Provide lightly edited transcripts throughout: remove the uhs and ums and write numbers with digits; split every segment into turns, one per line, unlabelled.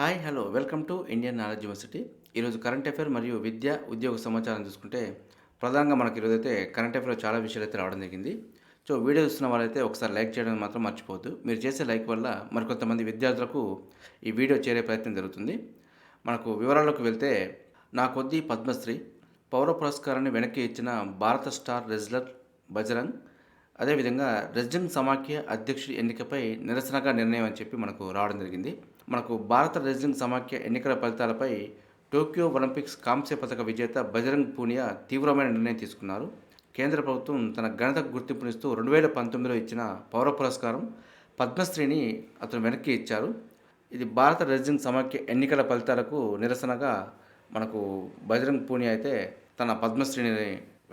Hi hello welcome to Indian knowledge university. ఈరోజు current affair మరియు విద్య ఉద్యోగ సమాచారం చూసుకుంటే ప్రధానంగా మనకి ఈరోజైతే కరెంట్ అఫైర్లో చాలా విషయాలు అయితే రావడం జరిగింది. సో వీడియో చూస్తున్న వాళ్ళైతే ఒకసారి లైక్ చేయడం మాత్రం మర్చిపోవద్దు. మీరు చేసే లైక్ వల్ల మరికొంతమంది విద్యార్థులకు ఈ వీడియో చేరే ప్రయత్నం జరుగుతుంది. మనకు వివరాల్లోకి వెళ్తే నా కొద్దీ పద్మశ్రీ పౌర పురస్కారాన్ని వెనక్కి ఇచ్చిన భారత స్టార్ రెజ్లర్ బజరంగ్, అదేవిధంగా రెజ్లింగ్ సమాఖ్య అధ్యక్షుడి ఎన్నికపై నిరసనగా నిర్ణయం అని చెప్పి మనకు రావడం జరిగింది. మనకు భారత రెజ్లింగ్ సమాఖ్య ఎన్నికల ఫలితాలపై టోక్యో ఒలింపిక్స్ కాంస్య పథక విజేత బజరంగ్ పూనియా తీవ్రమైన నిర్ణయం తీసుకున్నారు. కేంద్ర ప్రభుత్వం తన ఘనతకు గుర్తింపునిస్తూ 2019లో ఇచ్చిన పౌర పురస్కారం పద్మశ్రీని అతను వెనక్కి ఇచ్చారు. ఇది భారత రెజ్లింగ్ సమాఖ్య ఎన్నికల ఫలితాలకు నిరసనగా మనకు బజరంగ్ పూనియా అయితే తన పద్మశ్రీని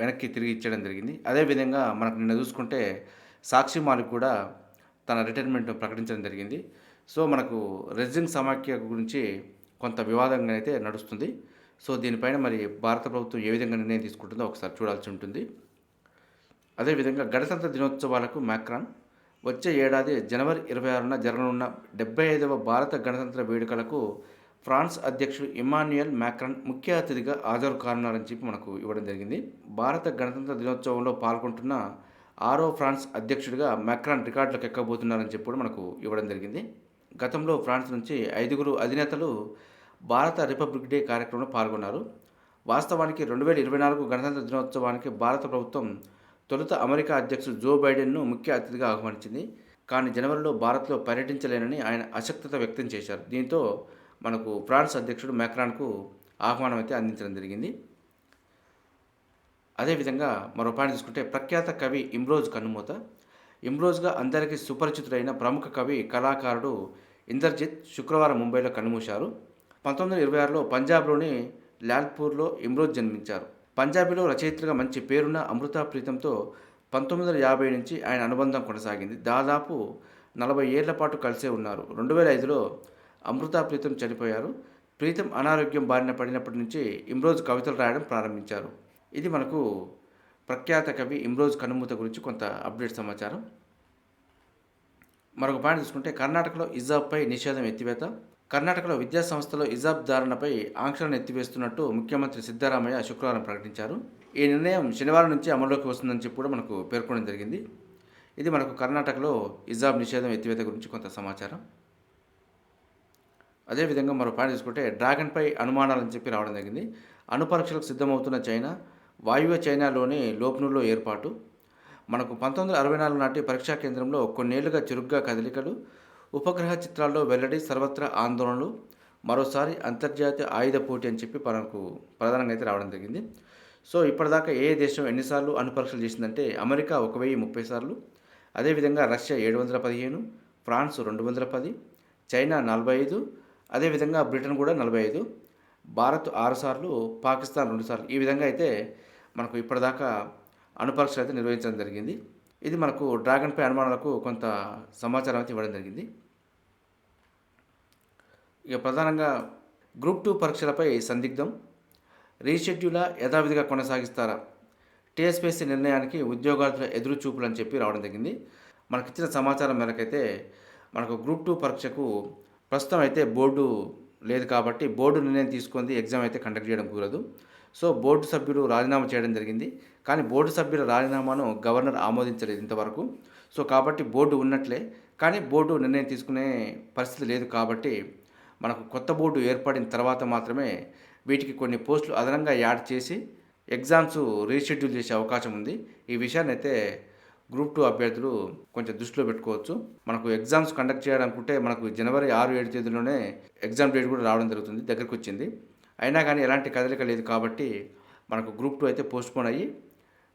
వెనక్కి తిరిగి ఇచ్చడం జరిగింది. అదేవిధంగా మనకు నిన్న చూసుకుంటే సాక్షి మాలిక్ కూడా తన రిటైర్మెంట్ ప్రకటించడం జరిగింది. సో మనకు రెజ్లింగ్ సమాఖ్య గురించి కొంత వివాదంగా అయితే నడుస్తుంది. సో దీనిపైన మరి భారత ప్రభుత్వం ఏ విధంగా నిర్ణయం తీసుకుంటుందో ఒకసారి చూడాల్సి ఉంటుంది. అదేవిధంగా గణతంత్ర దినోత్సవాలకు మ్యాక్రాన్ వచ్చే ఏడాది జనవరి 26న జరగనున్న 75వ భారత గణతంత్ర వేడుకలకు ఫ్రాన్స్ అధ్యక్షుడు ఇమాన్యుయల్ మ్యాక్రాన్ ముఖ్య అతిథిగా హాజరు కానున్నారని చెప్పి మనకు ఇవ్వడం జరిగింది. భారత గణతంత్ర దినోత్సవంలో పాల్గొంటున్న 6వ ఫ్రాన్స్ అధ్యక్షుడిగా మ్యాక్రాన్ రికార్డులకు ఎక్కబోతున్నారని చెప్పి కూడా మనకు ఇవ్వడం జరిగింది. గతంలో ఫ్రాన్స్ నుంచి 5గురు అధినేతలు భారత రిపబ్లిక్ డే కార్యక్రమంలో పాల్గొన్నారు. వాస్తవానికి 2024 గణతంత్ర దినోత్సవానికి భారత ప్రభుత్వం తొలుత అమెరికా అధ్యక్షుడు జో బైడెన్ను ముఖ్య అతిథిగా ఆహ్వానించింది. కానీ జనవరిలో భారత్లో పర్యటించలేనని ఆయన అశక్తత వ్యక్తం చేశారు. దీంతో మనకు ఫ్రాన్స్ అధ్యక్షుడు మ్యాక్రాన్కు ఆహ్వానం అయితే అందించడం జరిగింది. అదేవిధంగా మరో పాయింట్ తీసుకుంటే ప్రఖ్యాత కవి ఇమ్రోజ్ కన్నుమూత. ఇమ్రోజ్గా అందరికీ సుపరిచితుడైన ప్రముఖ కవి కళాకారుడు ఇందర్జిత్ శుక్రవారం ముంబైలో కన్నుమూశారు. 1926లో పంజాబ్లోని లాల్పూర్లో ఇమ్రోజ్ జన్మించారు. పంజాబీలో రచయిత్రిగా మంచి పేరున్న అమృతా ప్రీతంతో 1950 నుంచి ఆయన అనుబంధం కొనసాగింది. దాదాపు 40 ఏళ్ల పాటు కలిసే ఉన్నారు. 2005లో అమృతా ప్రీతం చనిపోయారు. ప్రీతం అనారోగ్యం బారిన పడినప్పటి నుంచి ఇమ్రోజ్ కవితలు రాయడం ప్రారంభించారు. ఇది మనకు ప్రఖ్యాత కవి ఇమ్రోజ్ కన్నుమూత గురించి కొంత అప్డేట్ సమాచారం. మరొక పాయింట్ చూసుకుంటే కర్ణాటకలో హిజాబ్పై నిషేధం ఎత్తివేత. కర్ణాటకలో విద్యా సంస్థలో హిజాబ్ ధారణపై ఆంక్షలను ఎత్తివేస్తున్నట్టు ముఖ్యమంత్రి సిద్ధరామయ్య శుక్రవారం ప్రకటించారు. ఈ నిర్ణయం శనివారం నుంచి అమల్లోకి వస్తుందని చెప్పి కూడా మనకు పేర్కొనడం జరిగింది. ఇది మనకు కర్ణాటకలో హిజాబ్ నిషేధం ఎత్తివేత గురించి కొంత సమాచారం. అదేవిధంగా మరో పాయింట్ చూసుకుంటే డ్రాగన్పై అనుమానాలని చెప్పి రావడం జరిగింది. అణు పరీక్షలకు సిద్ధమవుతున్న చైనా, వాయువ్య చైనాలోని లోప్నూర్లో ఏర్పాటు. మనకు 1964 నాటి పరీక్షా కేంద్రంలో కొన్నేళ్లుగా చురుగ్గా కదలికలు, ఉపగ్రహ చిత్రాల్లో వెల్లడి, సర్వత్రా ఆందోళనలు, మరోసారి అంతర్జాతీయ ఆయుధ పోటీ అని చెప్పి మనకు ప్రధానంగా అయితే రావడం జరిగింది. సో ఇప్పటిదాకా ఏ దేశం ఎన్నిసార్లు అణు పరీక్షలు చేసిందంటే అమెరికా 1030 సార్లు, అదేవిధంగా రష్యా 715, ఫ్రాన్స్ 210, చైనా 45, అదేవిధంగా బ్రిటన్ కూడా 45, భారత్ 6 సార్లు, పాకిస్తాన్ 2 సార్లు. ఈ విధంగా అయితే మనకు ఇప్పటిదాకా అణు పరీక్షలు అయితే నిర్వహించడం జరిగింది. ఇది మనకు డ్రాగన్పై అనుమానాలకు కొంత సమాచారం అయితే ఇవ్వడం జరిగింది. ఇక ప్రధానంగా గ్రూప్ 2 పరీక్షలపై సందిగ్ధం, రీషెడ్యూలా యథావిధిగా కొనసాగిస్తారా, టీఎస్పీఎస్సీ నిర్ణయానికి ఉద్యోగార్థుల ఎదురు చూపులు అని చెప్పి రావడం జరిగింది. మనకిచ్చిన సమాచారం మేరకైతే మనకు గ్రూప్ 2 పరీక్షకు ప్రస్తుతం అయితే బోర్డు లేదు కాబట్టి బోర్డు నిర్ణయం తీసుకుంది ఎగ్జామ్ అయితే కండక్ట్ చేయడం కుదరదు. సో బోర్డు సభ్యుడు రాజీనామా చేయడం జరిగింది. కానీ బోర్డు సభ్యుల రాజీనామాను గవర్నర్ ఆమోదించలేదు ఇంతవరకు. సో కాబట్టి బోర్డు ఉన్నట్లే, కానీ బోర్డు నిర్ణయం తీసుకునే పరిస్థితి లేదు కాబట్టి మనకు కొత్త బోర్డు ఏర్పడిన తర్వాత మాత్రమే వీటికి కొన్ని పోస్టులు అదనంగా యాడ్ చేసి ఎగ్జామ్స్ రీషెడ్యూల్ చేసే అవకాశం ఉంది. ఈ విషయాన్ని అయితే గ్రూప్ 2 అభ్యర్థులు కొంచెం దృష్టిలో పెట్టుకోవచ్చు. మనకు ఎగ్జామ్స్ కండక్ట్ చేయాలనుకుంటే మనకు జనవరి 6-7 తేదీలోనే ఎగ్జామ్ డేట్ కూడా రావడం జరుగుతుంది, దగ్గరికి వచ్చింది. అయినా కానీ ఎలాంటి కదలిక లేదు కాబట్టి మనకు గ్రూప్ 2 అయితే పోస్ట్పోన్ అయ్యి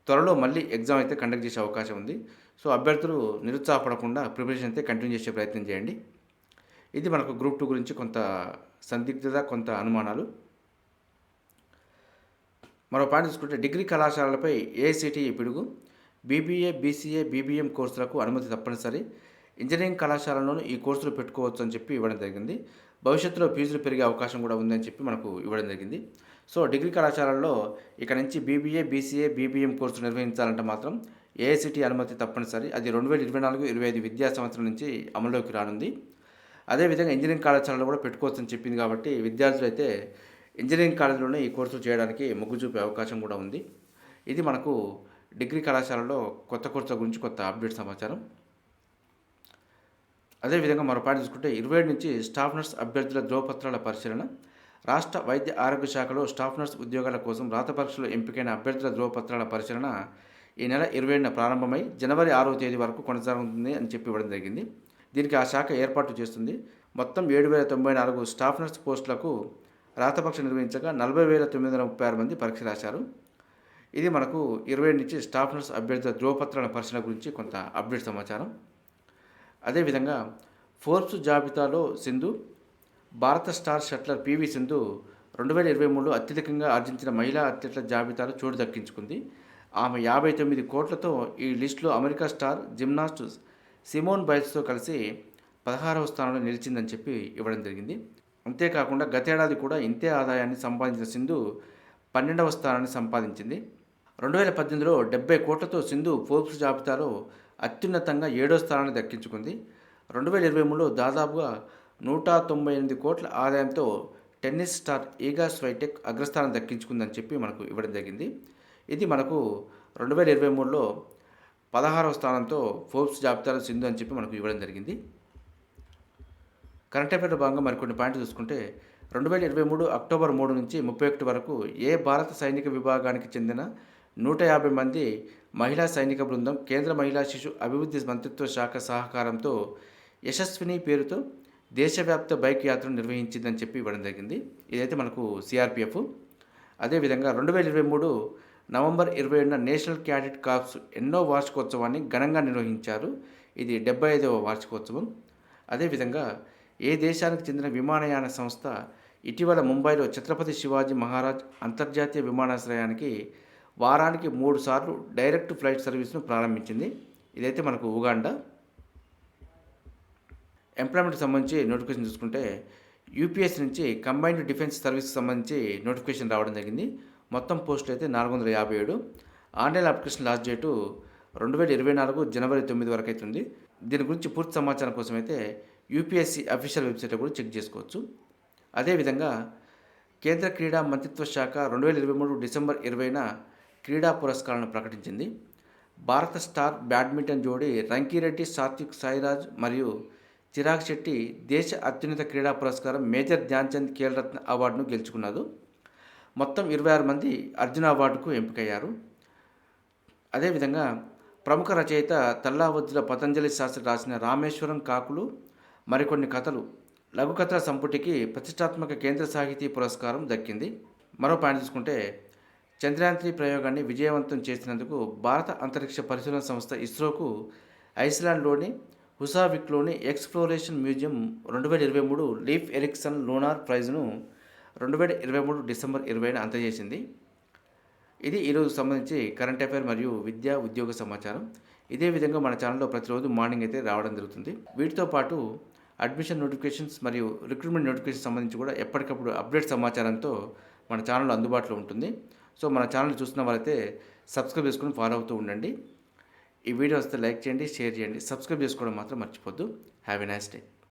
త్వరలో మళ్ళీ ఎగ్జామ్ అయితే కండక్ట్ చేసే అవకాశం ఉంది. సో అభ్యర్థులు నిరుత్సాహపడకుండా ప్రిపరేషన్ అయితే కంటిన్యూ చేసే ప్రయత్నం చేయండి. ఇది మనకు గ్రూప్ 2 గురించి కొంత సందిగ్ధత, కొంత అనుమానాలు. మరో పాయింట్ చూసుకుంటే డిగ్రీ కళాశాలలపై ఏఐసిటిఈ పిడుగు. బీబీఏ, బీసీఏ, బీబీఎం కోర్సులకు అనుమతి తప్పనిసరి. ఇంజనీరింగ్ కళాశాలలోనూ ఈ కోర్సులు పెట్టుకోవచ్చు అని చెప్పి ఇవ్వడం జరిగింది. భవిష్యత్తులో ఫీజులు పెరిగే అవకాశం కూడా ఉందని చెప్పి మనకు ఇవ్వడం జరిగింది. సో డిగ్రీ కళాశాలల్లో ఇక నుంచి బీబీఏ, బీసీఏ, బీబీఎం కోర్సులు నిర్వహించాలంటే మాత్రం ఏఐసిటిఈ అనుమతి తప్పనిసరి. అది 2024-25 విద్యా సంవత్సరం నుంచి అమల్లోకి రానుంది. అదేవిధంగా ఇంజనీరింగ్ కళాశాలలో కూడా పెట్టుకోవచ్చని చెప్పింది కాబట్టి విద్యార్థులైతే ఇంజనీరింగ్ కాలేజీలోనే ఈ కోర్సులు చేయడానికి మొగ్గు చూపే అవకాశం కూడా ఉంది. ఇది మనకు డిగ్రీ కళాశాలలో కొత్త కోర్సుల గురించి కొత్త అప్డేట్ సమాచారం. అదేవిధంగా మరో పాయింట్ చూసుకుంటే 27 నుంచి స్టాఫ్ నర్స్ అభ్యర్థుల ధ్రువపత్రాల పరిశీలన. రాష్ట్ర వైద్య ఆరోగ్య శాఖలో స్టాఫ్ నర్స్ ఉద్యోగాల కోసం రాత పరీక్షలో ఎంపికైన అభ్యర్థుల ధ్రువపత్రాల పరిశీలన ఈ నెల 27న ప్రారంభమై జనవరి 6వ తేదీ వరకు కొనసాగుతుంది అని చెప్పి ఇవ్వడం జరిగింది. దీనికి ఆ శాఖ ఏర్పాటు చేస్తుంది. మొత్తం 7,094 స్టాఫ్ నర్స్ పోస్టులకు రాతపరీక్ష నిర్వహించగా 40,936 మంది పరీక్ష రాశారు. ఇది మనకు 27 నుంచి స్టాఫ్ నర్స్ అభ్యర్థుల ధ్రువపత్రాల పరిశీలన గురించి కొంత అప్డేట్ సమాచారం. అదేవిధంగా ఫోర్బ్స్ జాబితాలో సింధు, భారత స్టార్ షట్లర్ పివి సింధు 2023లో అత్యధికంగా ఆర్జించిన మహిళా అథ్లెట్ల జాబితాలో చోటు దక్కించుకుంది. ఆమె 59 కోట్లతో ఈ లిస్టులో అమెరికా స్టార్ జిమ్నాస్ట్ సిమోన్ బైల్స్తో కలిసి 16వ స్థానంలో నిలిచిందని చెప్పి ఇవ్వడం జరిగింది. అంతేకాకుండా గతేడాది కూడా ఇంతే ఆదాయాన్ని సంపాదించిన సింధు 12వ స్థానాన్ని సంపాదించింది. 2018లో 70 కోట్లతో సింధు ఫోర్బ్స్ జాబితాలో అత్యున్నతంగా 7వ స్థానాన్ని దక్కించుకుంది. 2023లో దాదాపుగా 198 కోట్ల ఆదాయంతో టెన్నిస్ స్టార్ ఈగా స్వైటెక్ అగ్రస్థానం దక్కించుకుందని చెప్పి మనకు ఇవ్వడం జరిగింది. ఇది మనకు 2023లో 16వ స్థానంతో ఫోర్బ్స్ జాబితాలో సింధు అని చెప్పి మనకు ఇవ్వడం జరిగింది. కరెంట్ అఫైర్లో భాగంగా మరికొన్ని పాయింట్లు చూసుకుంటే 2023 అక్టోబర్ 3 నుంచి 31 వరకు ఏ భారత సైనిక విభాగానికి చెందిన 150 మంది మహిళా సైనిక బృందం కేంద్ర మహిళా శిశు అభివృద్ధి మంత్రిత్వ శాఖ సహకారంతో యశస్విని పేరుతో దేశవ్యాప్త బైక్ యాత్రను నిర్వహించిందని చెప్పి ఇవ్వడం జరిగింది. ఇదైతే మనకు సిఆర్పిఎఫ్. అదేవిధంగా 2023 నవంబర్ 27న నేషనల్ క్యాడెట్ కార్ప్స్ ఎన్నో వార్షికోత్సవాన్ని ఘనంగా నిర్వహించారు. ఇది 75వ వార్షికోత్సవం. అదేవిధంగా ఏ దేశానికి చెందిన విమానయాన సంస్థ ఇటీవల ముంబైలో ఛత్రపతి శివాజీ మహారాజ్ అంతర్జాతీయ విమానాశ్రయానికి వారానికి 3 సార్లు డైరెక్ట్ ఫ్లైట్ సర్వీస్ను ప్రారంభించింది. ఇదైతే మనకు ఉగాండా. ఎంప్లాయ్మెంట్కి సంబంధించి నోటిఫికేషన్ చూసుకుంటే యూపీఎస్సీ నుంచి కంబైన్డ్ డిఫెన్స్ సర్వీస్కి సంబంధించి నోటిఫికేషన్ రావడం జరిగింది. మొత్తం పోస్టులు అయితే 457. ఆన్లైన్ అప్లికేషన్ లాస్ట్ డేటు 2024 జనవరి 9 వరకు అవుతుంది. దీని గురించి పూర్తి సమాచారం కోసం అయితే యూపీఎస్సీ అఫీషియల్ వెబ్సైట్లో కూడా చెక్ చేసుకోవచ్చు. అదేవిధంగా కేంద్ర క్రీడా మంత్రిత్వ శాఖ 2023 డిసెంబర్ 20న క్రీడా పురస్కారాలను ప్రకటించింది. భారత స్టార్ బ్యాడ్మింటన్ జోడీ రంకిరెడ్డి సాత్విక్ సాయిరాజ్ మరియు చిరాగ్ శెట్టి దేశ అత్యున్నత క్రీడా పురస్కారం మేజర్ ధ్యాన్చంద్ ఖేల్రత్న అవార్డును గెలుచుకున్నారు. మొత్తం 26 మంది అర్జున అవార్డుకు ఎంపికయ్యారు. అదేవిధంగా ప్రముఖ రచయిత తల్లావజ్జుల పతంజలి శాస్త్రి రాసిన రామేశ్వరం కాకులు మరికొన్ని కథలు లఘుకథల సంపుటికి ప్రతిష్టాత్మక కేంద్ర సాహితీ పురస్కారం దక్కింది. మరో పాయింట్ చూసుకుంటే చంద్రయాన్ 3 ప్రయోగాన్ని విజయవంతం చేసినందుకు భారత అంతరిక్ష పరిశోధన సంస్థ ఇస్రోకు ఐస్లాండ్లోని హుసావిక్లోని exploration museum 2023 Leif Erikson lunar ప్రైజ్ను 2023 డిసెంబర్ 20న అందజేసింది. ఇది ఈరోజు సంబంధించి కరెంట్ అఫైర్ మరియు విద్యా ఉద్యోగ సమాచారం. ఇదే విధంగా మన ఛానల్లో ప్రతిరోజు మార్నింగ్ అయితే రావడం జరుగుతుంది. వీటితో పాటు అడ్మిషన్ నోటిఫికేషన్స్ మరియు రిక్రూట్మెంట్ నోటిఫికేషన్ సంబంధించి కూడా ఎప్పటికప్పుడు అప్డేట్ సమాచారంతో మన ఛానల్లో అందుబాటులో ఉంటుంది. సో మన ఛానల్ చూస్తున్న వారైతే సబ్స్క్రైబ్ చేసుకుని ఫాలో అవుతూ ఉండండి. ఈ వీడియో వస్తే లైక్ చేయండి, షేర్ చేయండి, సబ్స్క్రైబ్ చేసుకోవడం మాత్రం మర్చిపోద్దు. Have a nice day.